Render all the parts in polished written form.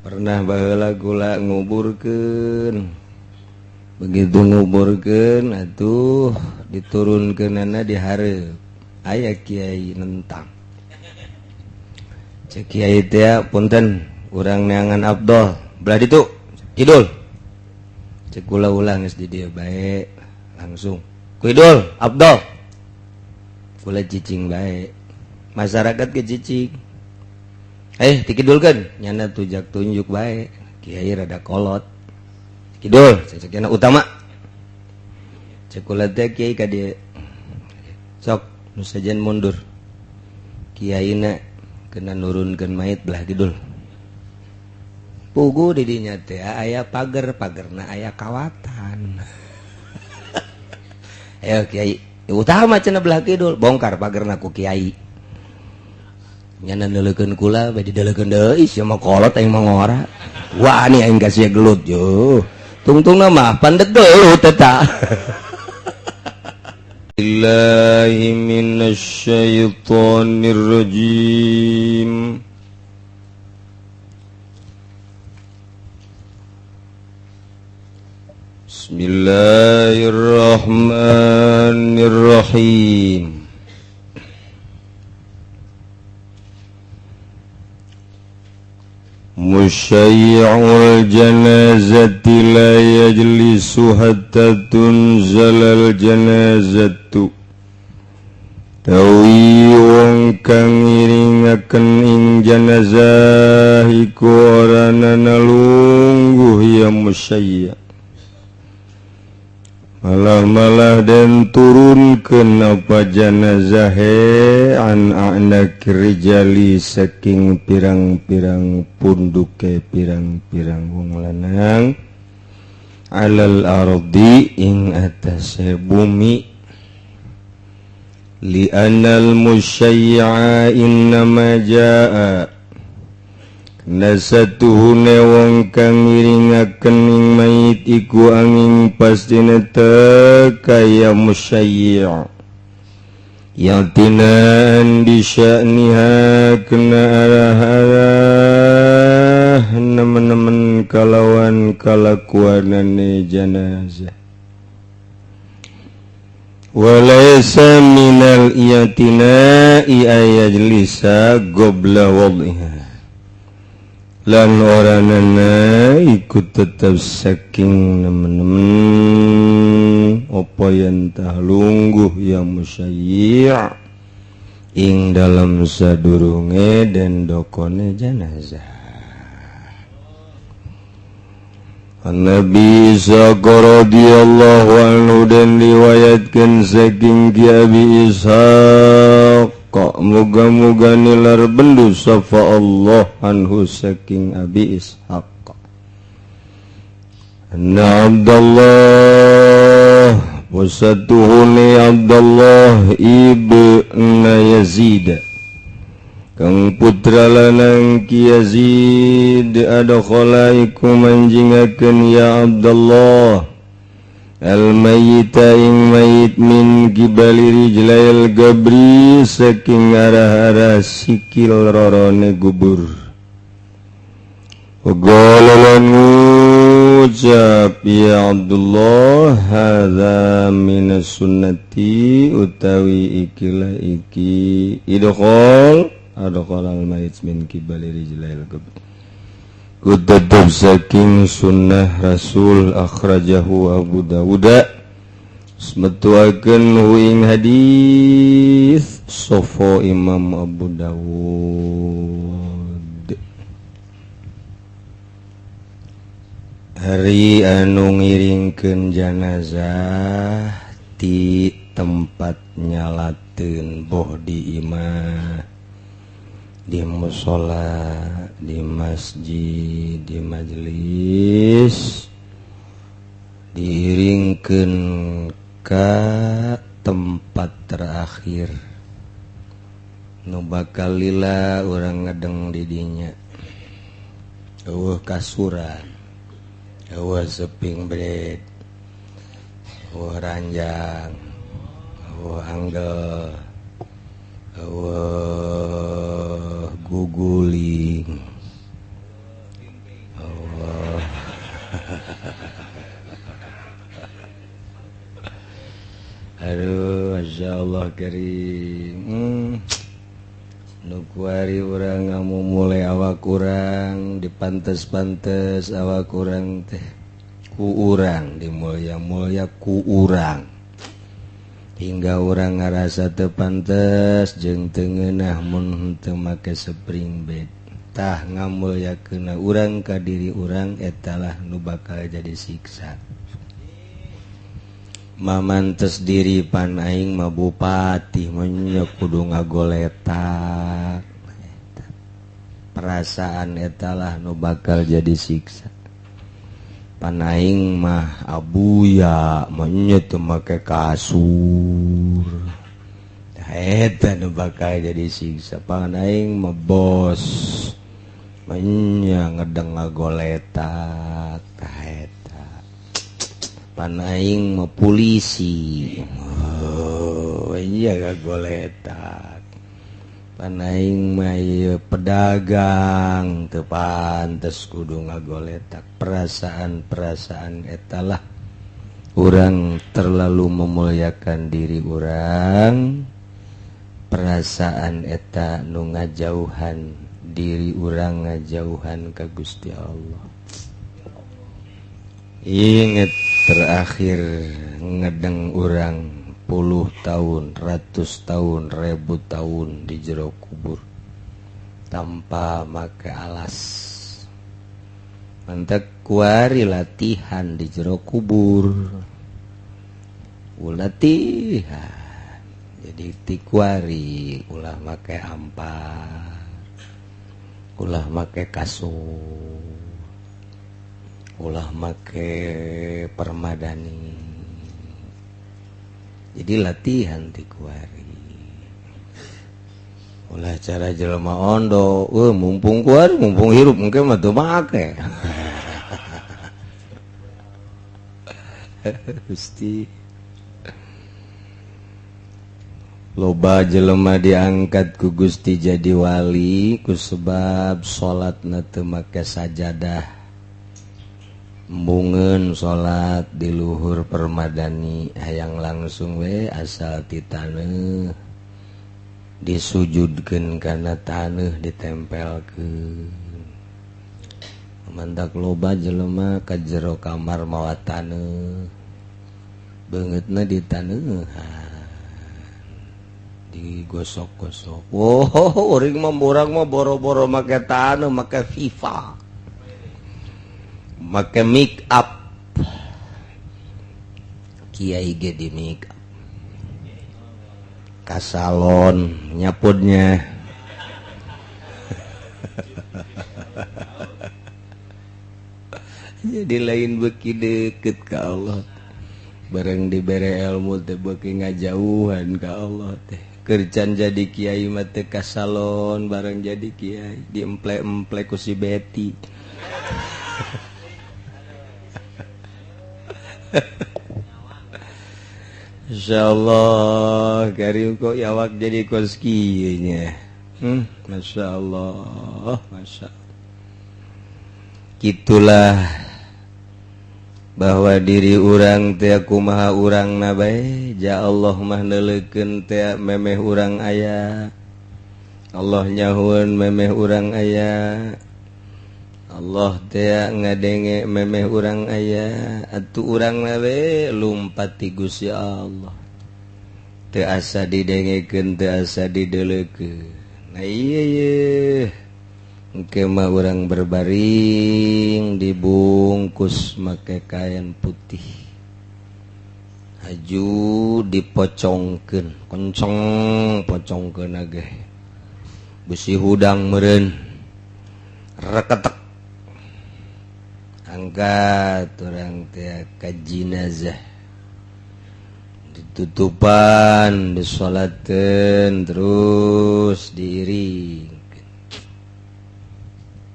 Pernah baheula kula nguburkeun. Begitu nguburkeun atuh diturunkeunana di hareup. Aya kiai nentang. Cek kiai teh punten urang neangan Abdul. Belah ditu kidul. Cek kula ulang geus di dieu bae langsung. Kuidul Abdul. Kula cicing bae. Masyarakat ke cicing. Dikidulkeun nyana tujak tunjuk bae. Kiai rada kolot. Kidul, cekena utama. Cek kula teh kiai ka dieu. Sok nu sajen mundur. Kiaina kena nurunkeun mayit belah kidul. Pugu di dinya teh aya pager-pagerna aya kawatan. Ayo kiai, utama cenah belah kidul, bongkar pagerna ku kiai. Nyana neuleukeun kula bae dideuleukeun deui sia mah kolot aing mah ngora. Wani aing ka sia gelut yo. Tungtungna mah pandeg gelut eta. Billahi minasyaitonir rajim. Bismillahirrahmanirrahim. Musyai'ul janazati la yajlisu hatta tunzalal janazatu. Tawi wong kang ngiringaken ing janazah iku oranana lungguh ya musyai'. Malah dan turunkeun apa janazah an a'nakir rijali saking pirang-pirang punduke pirang-pirang wong lanang alal ardi ing atase bumi li anal musyai'a innama jaa nasatuhune wong kang ngiringaken ing mayit iku angin pastina kaya musyai' yang tinaan di sya'niha kena arah-arah nemen-nemen kalawan kalakuanane janazah walaysa minal iyatina ayajlisa gobla wad'iha lan oranana ikut tetap saking nemen-nemen apa yang tah lungguh ya musyai' ing dalam sadurunge dan dokone janazah. Nabi Ishaq radhiyallahu anhu dan riwayatkan saking Ki Abi Ishaq muga-muga nilar bendu safa Allah anhu saking Abi Ishaq anna Abdullah wasatuhuni Abdullah ibna Yazid kang putra lanang Ki Yazid adakhala iku manjingakeun ya Abdullah al-mayyita ing mayit min gibali rijlail gabri saking arah-arah sikil rorone gubur. Qala ngucap ya Abdullah hadza minas sunnati utawi ikilah iki idkhal al-mayyit min gibali rijlail gabri. Kututub saking sunnah Rasul akhrajahu Abu Dawud semetuaken huing hadis sofo Imam Abu Dawud. Hari anu ngiringkeun janazah ti tempat nyalateun boh di imah di musola, di masjid, di majelis diiringkeun ka tempat terakhir nu bakal lila urang ngedeng di dinya. Eueuh kasuran, eueuh seping bed, eueuh ranjang, eueuh anggel, eueuh guguling, Allah Karim. Nukuari urang ngamu mulai awak kurang dipantes-pantes awak kurang teh ku urang dimulya-mulya ku urang hingga urang ngarasa teu pantes jeung teu ngeunah mun teu make spring bed tah ngamulyakeunna urang ka diri urang etalah nu bakal jadi siksa. Mamantes diri pan aing mah bupati nya kudu ngagoletak perasaan etalah nu bakal jadi siksa. Pan aing mah abuya nya teu make kasur eta nu bakal jadi siksa. Pan aing mah bos nya ngedeng ngagoletak eta. Pan aing mah polisi iya ngagoletak. Pan aing mah pedagang teu pantes kudu ngagoletak. Perasaan-perasaan etalah urang terlalu memuliakan diri urang. Perasaan eta nu ngajauhan diri urang ngajauhan ka Gusti Allah. Inget terakhir ngedeng urang 10 tahun, 100 tahun, 1000 tahun di jero kubur tanpa make alas. Mantek kuari latihan di jero kubur. Latihan. Jadi ti kuari ulah make ampar. Ulah make kasur. Ulah make permadani. Jadi latihan ti kuari. Ulah cara jelema ondo, mumpung kuari mumpung hirup engke mah teu make. Gusti. Loba jelema diangkat ku Gusti jadi wali ku sebab salatna teu make sajadah. Embungeun salat di luhur permadani hayang langsung we asal ti taneuh disujudkeun kana taneuh ditempelkeun. Mantak loba jelema ka jero kamar mawa taneuh beungeutna di taneuhan digosok-gosok. Urang mah boro-boro make taneuh make FIFA. Make make up kiai ge di make up ka salon nyapudnya jadi lain beuki deukeut ka Allah bareng dibere ilmu teh beuki ngajauhan ka Allah teh keur can jadi kiai mah teh ka salon bareng jadi kiai diemple-emple ku si Betty. Insyaallah Karim kok yawak jadi koskinya. Masya Allah, Masya Allah. Gitulah bahwa diri urang teh kumaha urang na bae, ja Allah mah neuleukeun teh memeh urang aya. Allah nyahueun memeh urang aya. Allah teh ngadenge memeh urang aya, atuh urang na we lumpat ti Gusti Allah. Teu asa didengekeun, teu asa dideuleukeun. Nah ieu ye. Engke mah urang berbaring dibungkus make kain putih. Haju dipocongkeun, koncong pocongkeunage. Besi hudang meureun. Reketek angkat orang teh ka jenazah ditutupan disolateun terus diiring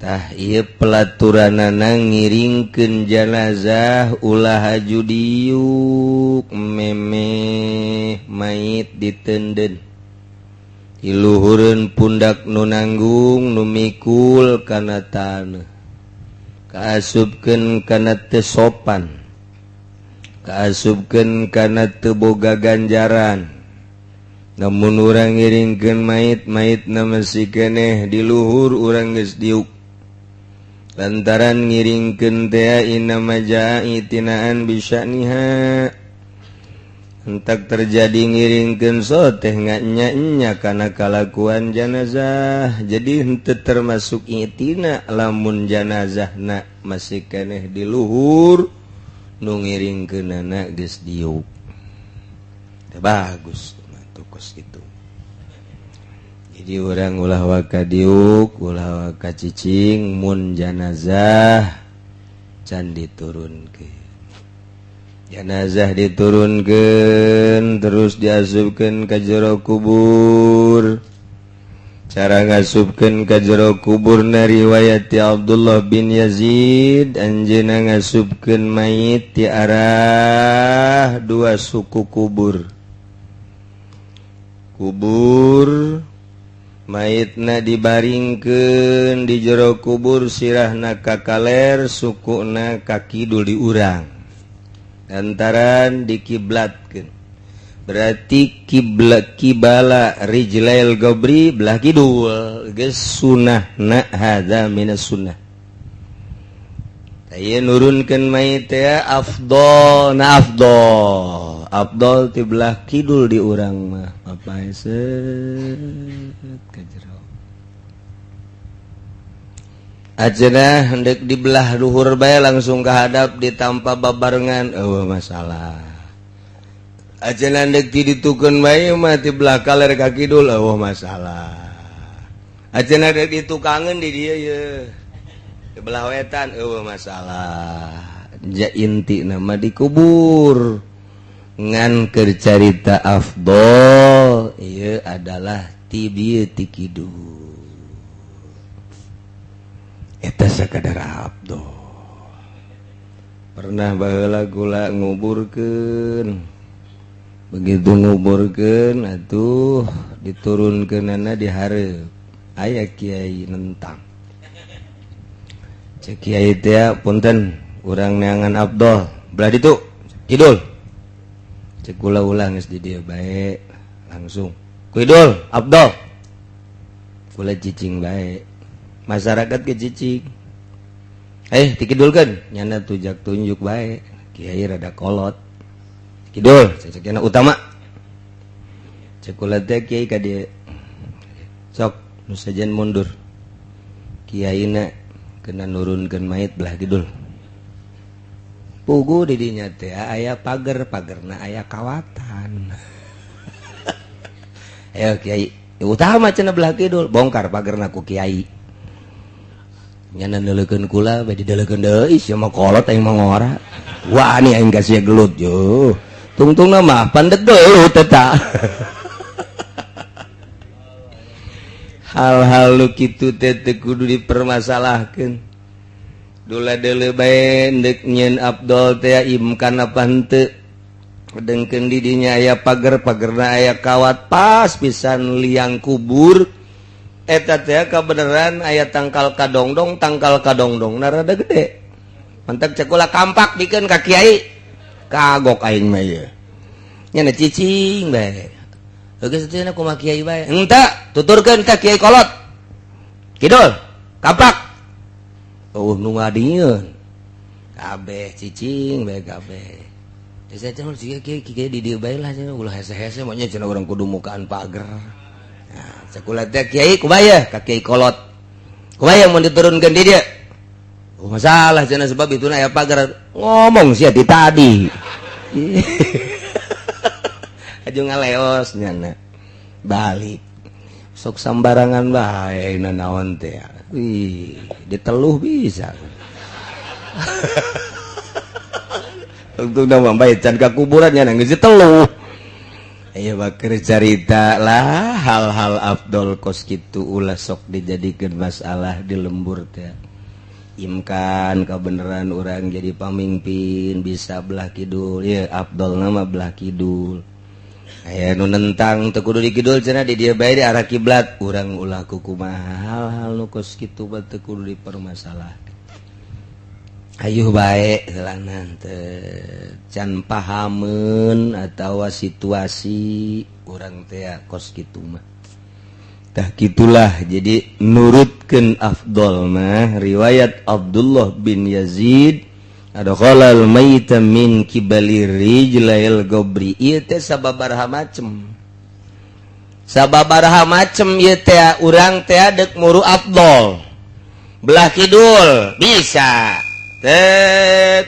tah ieu pelaturanana ngiringkeun jenazah ulah haju diuk memeh mayit diteundeun iluhureun pundak nu nanggung nu mikul kana taneuh kaasupkeun kana teu sopan kaasupkeun kana teu boga ganjaran namun urang ngiringkeun mayit nama sikeneh di luhur urang geus diuk lantaran ngiringkeun teh inna majaa itinaan bisya'niha hentak terjadi ngiringkeun soteh nya kana kalakuan jenazah jadi henteu termasuk itina lamun jenazahna masih keneh di luhur nu ngiringkeunana geus diuk teh bagus tukos kitu jadi urang ulah waka diuk ulah waka cicing mun jenazah can diturunkeun jenazah diturunkeun terus diasupkeun ka jero kubur cara ngasupkeun ka jero kubur na riwayat ti Abdullah bin Yazid anjeunna ngasupkeun mayit ti arah dua suku kubur mayitna dibaringkeun di jero kubur sirahna ka kaler sukuna ka kidul di urang lantaran dikiblatkeun berarti kibala rijlail gobri belah kidul geus sunnahna hadza minas sunnah aya nurunkeun mayit teh afdol ti belah kidul di urang mah apa ka jero ajeuna hendek di belah luhur bae langsung kahadap ditampa babarengan eueuh masalah ajeuna hendek ti ditukeun bae mah ti belah kaler ka kidul eueuh masalah ajeuna hendek ditukangeun di dieu ye di belah wetan eueuh masalah ja intina mah dikubur ngan keur carita afdol ieu adalah ti dieu ti kidul eta sakadar afdol pernah baheula kula nguburkeun begitu nguburkeun atuh diturunkeunana di hareup aya kiai nentang cek kiai teh punten urang neangan afdol belah ditu kidul cek kula ulang geus di dieu bae langsung kidul afdol kula cicing bae masyarakat ke cicing dikidulkeun nyana tujak tunjuk bae kiai rada kolot kidul cekna utama cek kula teh kiai ka dieu sok nu sajen mundur kiaina kena nurunkeun mayit belah kidul pugu di dinya teh aya pagerna aya kawatan ayo kiai utama cenah belah kidul bongkar pagerna ku kiai nyana neuleukeun kula bae didelekeun deui sia mah kolot aing mah ngora wani aing kasih gelut yo tungtungna mah pandeg gelut eta hal-hal nu kitu teh teu kudu dipermasalahkeun dula deuleu bae endek nyeun afdol teh imkan apa henteu dengkeun di dinya aya pagerna aya kawat pas pisan liang kubur eta teh kabeneran aya tangkal kadongdong na rada gede mantap cek ulah kampak dikeun ka kiai kagok aing mah ye nya cicing bae geus teh kumaha kiai bae henteu tuturkeun ka kiai kolot kidul kampak nu ngadieun kabeh cicing bae kabeh saya cenah kiai di dieu bae lah cenah ulah hese-hese mah nya cenah urang kudu mukaan pager. Nah, sakulah teh kiai kubaya ka kiai kolot. Kubaya mun diturunkeun di dieu. Oh masalah cenah sebab itu aya pager ngomong sia di tadi. Aju ngaleos nyana. Balik. Sok sambarangan bae naon teh. Wih, diteluh bisa. Untuk nama baik can ka kuburannya nang geus telu. Aya bakeur carita lah hal-hal afdol kos kitu ulah sok dijadikeun masalah di lembur teh. Imkan kabeneran urang jadi pamimpin bisa belah kidul ya afdol nama belah kidul. Aya nu nentang teu kudu di kidul cenah di dieu bae di arah kiblat urang ulah kumaha hal-hal nu kos kitu teu kudu dipermasalahkeun. Ayuh baik selanan can pahamen atau situasi orang teh kos kitu mah tah gitulah. Jadi nurutkeun afdol mah riwayat Abdullah bin Yazid adkhalal maita min kibali rijlail gobri. Ieu teh sababaraha macem ieu teh urang teh deuk muru afdol belah kidul bisa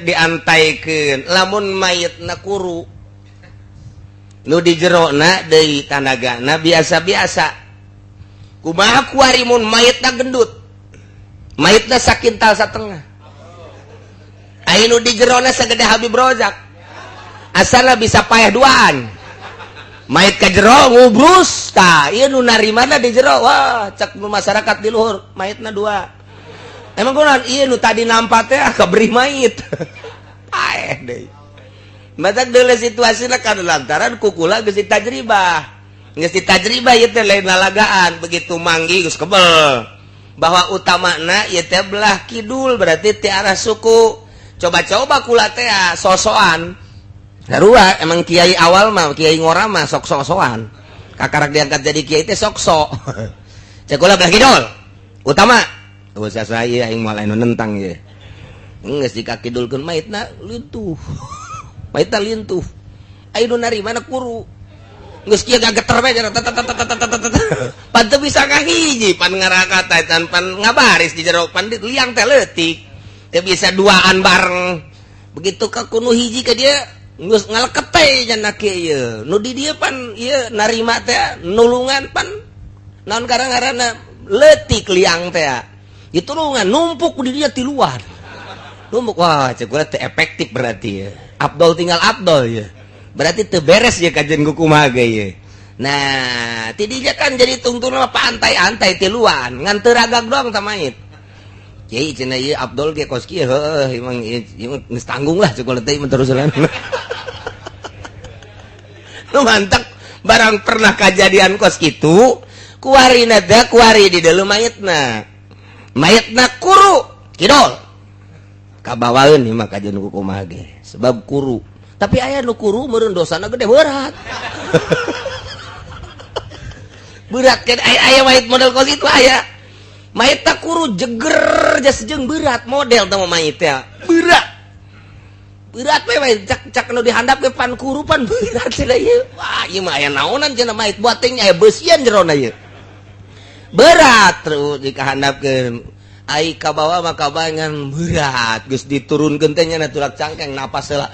diantaikeun lamun mayitna kuru nu di jerona deui tanagana biasa-biasa kumaha kuari mun mayitna gendut mayitna sakintal satengah ai nu di jerona sagede Habib Rozak asalna bisa payah duaan mayit ka jero ngubrus tah ieu nu narimana di jero wah cek masyarakat di luhur mayitna dua. Emang kunaon ieu nu tadi nampak teh kaberi mayit. Paeh deui. Matak deuleu situasina kana lantaran kukula geus ditajribah. Geus ditajribah ieu teh lain lalagaan, begitu manggi geus kebel. Bahwa utamana ieu teh belah kidul berarti ti arah suku. Coba-coba kula teh sosokan. Sarua emang kiai awal mah kiai ngora mah sok sosokan. Kakarak diangkat jadi kiai teh sok-sok. Cek kula belah kidul. Utama usah saya yang mulai nentang ya nges di kaki dulkeun mayitna lintuh mayitna lintuh ayo nari mana kuru nges kieu gageter we cenah pan teu bisa ngahiji pan ngarakata tan pan ngabaris di jero pan liang teh leutik teu bisa duaan bareng begitu ka kuno hiji ka dia geus ngaleket teh cenah kieu nu di dieu pan ieu narima teh nulungan pan naon garang-garana leutik liang teh itu numpuk di dia di luar numpuk wah cek gue teh efektif berarti ya Abdul tinggal Abdul ya berarti teu beres ya kajian kumaha ge ya nah tidinya kan jadi tungtung apa antai-antai ti luar ngan teu ragag doang tamait kiai cenah ieu Abdul ge kos kieu heuh emang geus tanggung lah cek teh terusan nu mantap barang pernah kejadian kos kitu kuarina da kuari di dalam mayitna kuru kidul kabawaeun ieu mah kajian ku kumaha ge sebab kuru tapi aya nu kuru meureun dosana gede berat berat kan aya mayit model kos itu aya mayitna kuru jeger jas jeung berat model teh mayit teh berat we cak nu dihandap ke pan kuru pan berat cenah ieu wah ieu mah aya naonan cenah mayit buat teh aya beusian jerona ieu berat terus dikahandapkeun ai ka bawah mah kabangan berat geus diturunkeun teh nya tulak cangkeng napas heula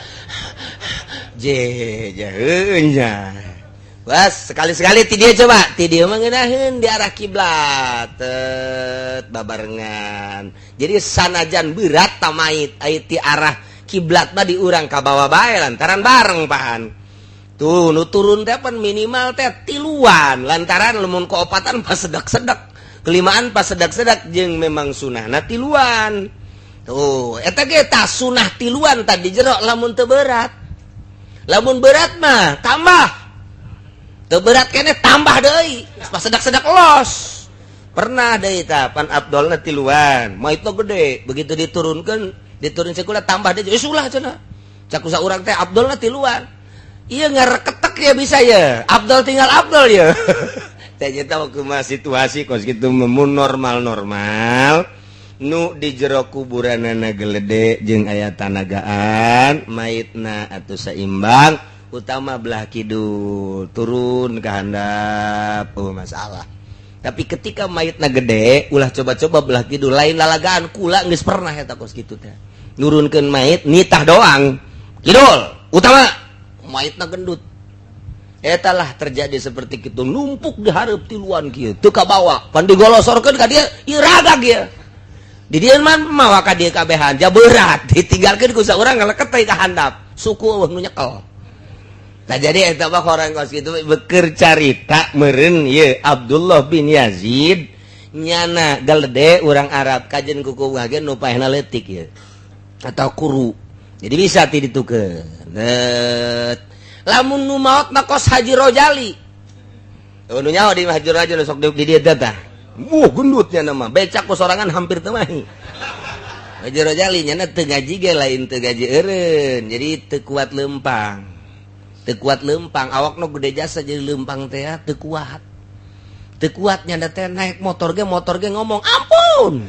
nya was sekali-sekali ti dieu coba ti dieu mah ngeunaheun di arah kiblat babarengan jadi sanajan berat tamait ai ti arah kiblat mah di urang ka bawah bae lantaran bareng pahan tuh nu turun teh pan minimal teh tiluan lantaran lamun koopatan pas sedak-sedak kelimaan pas sedak-sedak jeung memang sunahna tiluan tuh eta ge tah sunah tiluan tadi jero lamun teu berat lamun berat mah tambah teu berat keneh tambah deui pas sedak-sedak los pernah deui tah pan Abdulna tiluan maitna gede begitu diturun sekula tambah deui ulah cenah cak usa urang teh Abdulna tiluan iya ngareketek ya bisa ya Abdul tinggal Abdul ya saya tahu kumaha situasi kos gitu mun normal nu di jero kuburanana gelede jeung aya tanagaan maitna atuh saimbang utama belah kidul turun ke handap masalah tapi ketika maitna gede ulah coba-coba belah kidul lain lalagaan kula geus pernah eta kos kitu teh nurunkeun mait nitah doang kidul utama maitna gendut etalah terjadi seperti itu numpuk di hareup tiluan kieu teu kabawa pan digolosorkeun ka dieu ieu ragag ya di dieu mah mawa ka dieu kabehan ja berat ditinggalkeun ku saurang ngaleket teh ka handap suku eueuh nu nyekel tah jadi eta mah orang kos kitu beukeur carita meureun ieu Abdullah bin Yazid nyana galede urang Arab kajen kuku ge nu paehna leutik ieu atau kuru jadi bisa ti ditukeun lamun nu maot na kos Haji Rojali nu nyaho di Haji Rojali sok di dieu teh gendutnya nama becak ku sorangan hampir teu mahi Rojalinya teu gaji ge lain teu gaji eureun jadi teu kuat lempang awakna gede jasa jadi lempang teh teu kuat nya teh naik motor ge ngomong ampun.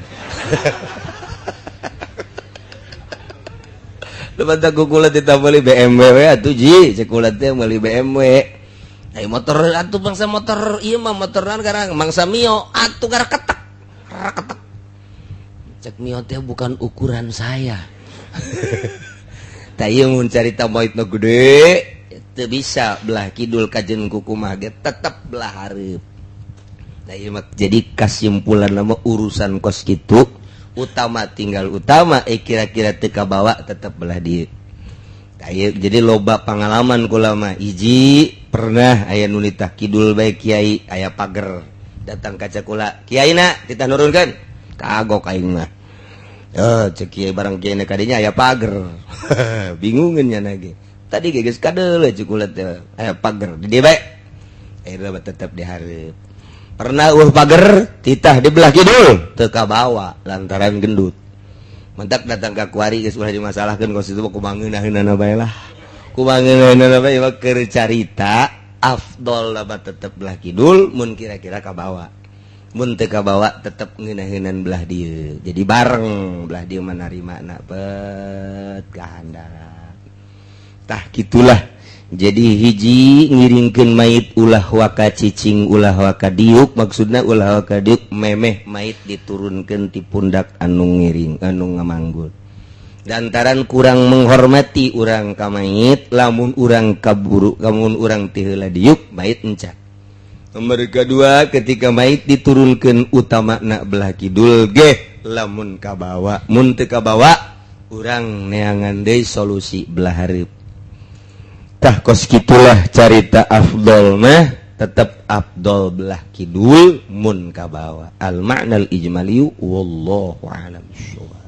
Lepas aku kulat kita beli BMW atuh ji, cekulat teh beli BMW. Ai motor atuh bangsa motor ieu mah motoran garang mangsa Mio atuh gara ketek. Cek Mio teh bukan ukuran saya. Tah ieu mun carita moitna gede teu bisa belah kidul kajen kukumah ge tetep belah hareup. Nah ieu mah jadi kasimpulan nama urusan kos kitu utama kira-kira teu kabawa tetep belah dieu. Jadi loba pengalaman kula mah hiji pernah aya nu nitah kidul bae kiai aya pager datang ka kula kiaina titah nurunkeun kagok aing mah cek kiai barang kiai kadinya aya pager bingungeun nya nage tadi geus kadeul cek kula teh aya pager di dieu bae akhirna tetep dihareup pernah pager titah di belah kidul teu kabawa lantaran gendut mentak datang ka kuari geus ulah dimasalahkeun kos itu kumaha ngeunaheunana bae lah kumaha ngeunaheunana bae mah keur carita afdol mah tetep belah kidul mun kira-kira kabawa mun teu kabawa tetep ngeunaheunana belah dieu jadi bareng belah dieu mah narimana bet kahandap tah gitulah. Jadi hiji ngiringkeun mayit ulah waka cicing ulah waka diuk maksudna ulah waka diuk memeh mayit diturunkeun ti pundak anu ngiring anu ngamanggul lantaran kurang menghormati urang ka mayit lamun urang kaburu lamun urang teu heula diuk mayit encat. Nomor kedua ketika mayit diturunkeun utamana belah kidul ge lamun kabawa mun teu kabawa urang neangan deui solusi belah hareup. Tah kos gitulah carita afdol mah tetep afdol belah kidul mun kabawa al ma'nal ijmaliyu wallahu a'lam bissawab.